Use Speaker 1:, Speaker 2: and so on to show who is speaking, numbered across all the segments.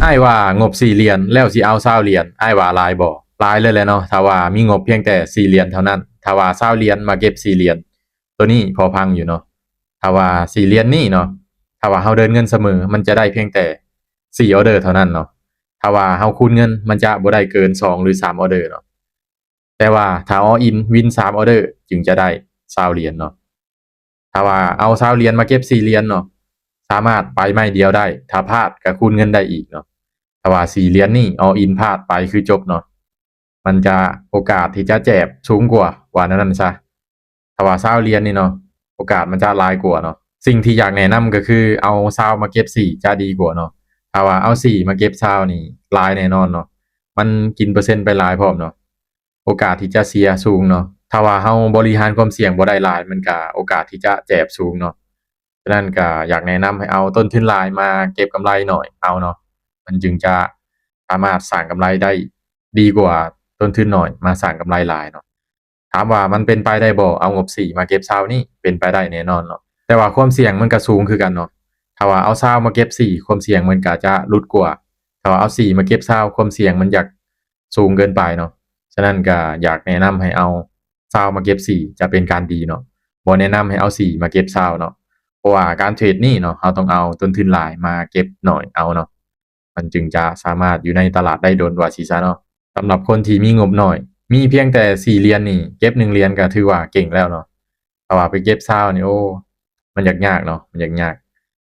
Speaker 1: อ้ายว่างบ4เหรียญแล้วสิเอา20เหรียญอ้ายว่าหลายบ่หลายเลยแหละเนาะถ้าว่ามีงบเพียงแต่4เหรียญเท่านั้นถ้าว่า20เหรียญมาเก็บ4เหรียญตัวนี้พอพังอยู่เนาะถ้าว่า4เหรียญนี่เนาะถ้าว่าเฮาเดินเงินเสมอมันจะได้เพียงแต่4ออเดอร์เท่านั้นเนาะถ้าว่าเฮาคูณเงินมันจะบ่ได้เกิน2หรือ3ออเดอร์เนาะแต่ว่าถ้า all in วิน3ออเดอร์จึงจะได้20เหรียญเนาะถ้าว่าเอา20เหรียญมาเก็บ4เหรียญเนาะสามารถไปไม้เดียวได้ถ้าพลาดก็คูณเงินได้อีกเนาะ ถ้าว่า4เหรียญนี่ all in พลาดไปคือจบเนาะมันจะโอกาสที่จะแจบสูงกว่านั้นซะถ้าว่า20เหรียญนี่เนาะโอกาสมันจะหลายกว่าเนาะสิ่งที่อยากแนะนำก็คือเอา20มาเก็บ4จะดีกว่าเนาะถ้าว่าเอา4มาเก็บ20นี่หลายแน่นอนเนาะมันกินเปอร์เซ็นต์ไปหลายพร้อมเนาะโอกาสที่จะเสียสูงเนาะถ้าว่าเฮาบริหารความเสี่ยงบ่ได้หลายมันก็โอกาสที่จะแจบสูงเนาะฉะนั้นก็อยากแนะนำให้เอาต้นทุนหลายมาเก็บกำไรหน่อยเอาเนาะ มันจึงจะสามารถสร้างกำไรได้ดีกว่าต้นทุนน้อยมาสร้างกำไรหลายเนาะถามว่ามันเป็นไปได้บ่เอางบ4มาเก็บ20นี่เป็นไปได้แน่นอนเนาะแต่ว่าความเสี่ยงมันก็สูงคือกันเนาะถ้าว่าเอา20มาเก็บ4ความเสี่ยงมันก็จะหลุดกว่าถ้าว่าเอา4มาเก็บ20ความเสี่ยงมันอยากสูงเกินไปเนาะฉะนั้นก็อยากแนะนำให้เอา20มาเก็บ4จะเป็นการดีเนาะบ่แนะนำให้เอา4มาเก็บ20เนาะเพราะว่าการเทรดนี่เนาะเราต้องเอาต้นทุนหลายมาเก็บน้อยเอาเนาะ มันจึงจะสามารถอยู่ในตลาดได้โดนว่าซี้ซะเนาะสำหรับคนที่มีงบน้อยมีเพียงแต่4เหรียญนี่เก็บ1เหรียญก็ถือว่าเก่งแล้วเนาะถ้าว่าไปเก็บ20นี่โอ้มันยากๆเนาะมันยาก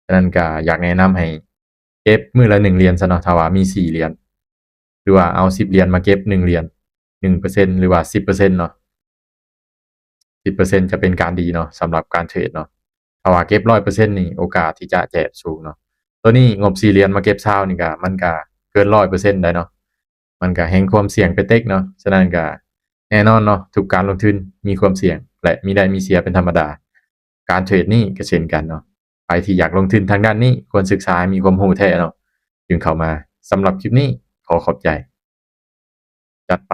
Speaker 1: ฉะนั้นก็อยากแนะนำให้เก็บมื้อละ1เหรียญซะเนาะถ้าว่ามี4เหรียญหรือว่าเอา10เหรียญมาเก็บ1เหรียญ1%หรือว่า10%เนาะ10%จะเป็นการดีเนาะสำหรับการเทรดเนาะถ้าว่าเก็บ100%นี่โอกาสที่จะแจกสูงเนาะ ตัวนี้งบ4เหรียญมาเก็บ20นี่ก็มันก็เกิน100%ได้เนาะมันก็แฮ่งความเสี่ยงไปเต็กเนาะฉะนั้นก็แน่นอนเนาะทุกการลงทุนมีความเสี่ยงและมีได้มีเสียเป็นธรรมดาการเทรดนี่ก็เช่นกันเนาะใครที่อยากลงทุนทางด้านนี้ควรศึกษาให้มีความรู้แท้เนาะจึงเข้ามาสำหรับคลิปนี้ขอขอบใจจัดไป